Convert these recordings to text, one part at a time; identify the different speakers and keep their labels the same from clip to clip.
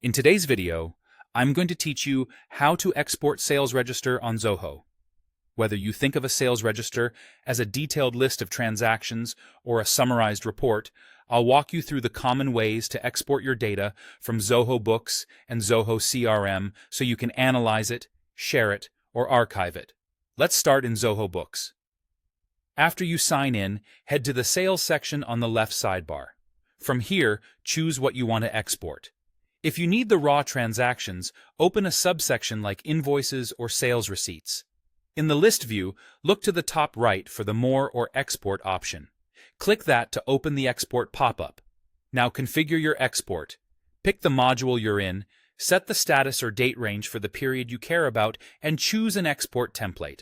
Speaker 1: In today's video, I'm going to teach you how to export sales register on Zoho. Whether you think of a sales register as a detailed list of transactions or a summarized report, I'll walk you through the common ways to export your data from Zoho Books and Zoho CRM so you can analyze it, share it, or archive it. Let's start in Zoho Books. After you sign in, head to the Sales section on the left sidebar. From here, choose what you want to export. If you need the raw transactions, open a subsection like Invoices or Sales Receipts. In the list view, look to the top right for the More or Export option. Click that to open the export pop-up. Now configure your export. Pick the module you're in, set the status or date range for the period you care about, and choose an export template.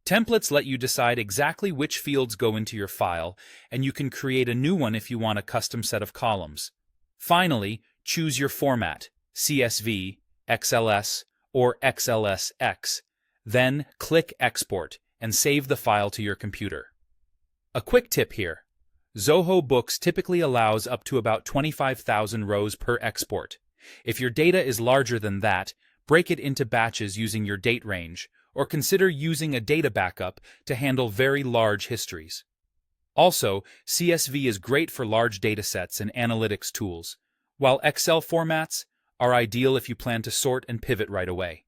Speaker 1: Templates let you decide exactly which fields go into your file, and you can create a new one if you want a custom set of columns. Finally, choose your format, CSV, XLS, or XLSX. Then click Export and save the file to your computer. A quick tip here. Zoho Books typically allows up to about 25,000 rows per export. If your data is larger than that, break it into batches using your date range, or consider using a data backup to handle very large histories. Also, CSV is great for large datasets and analytics tools, while Excel formats are ideal if you plan to sort and pivot right away.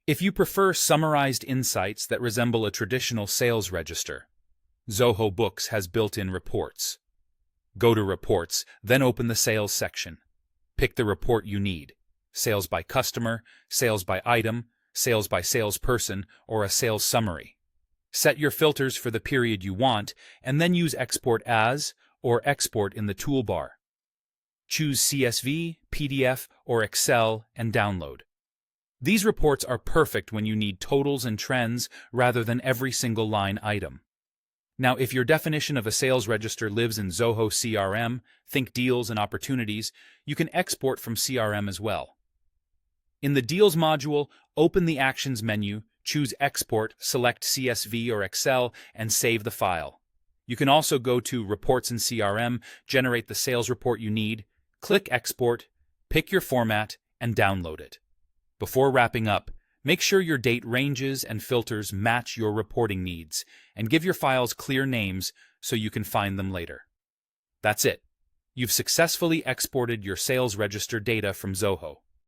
Speaker 1: If you prefer summarized insights that resemble a traditional sales register, Zoho Books has built-in reports. Go to Reports, then open the Sales section. Pick the report you need: sales by customer, sales by item, sales by salesperson, or a sales summary. Set your filters for the period you want, and then use Export As or Export in the toolbar. Choose CSV, PDF, or Excel and download. These reports are perfect when you need totals and trends rather than every single line item. Now, if your definition of a sales register lives in Zoho CRM, think deals and opportunities, you can export from CRM as well. In the Deals module, open the Actions menu, choose Export, select CSV or Excel, and save the file. You can also go to Reports in CRM, generate the sales report you need, click Export, pick your format, and download it. Before wrapping up, make sure your date ranges and filters match your reporting needs, and give your files clear names so you can find them later. That's it. You've successfully exported your sales register data from Zoho.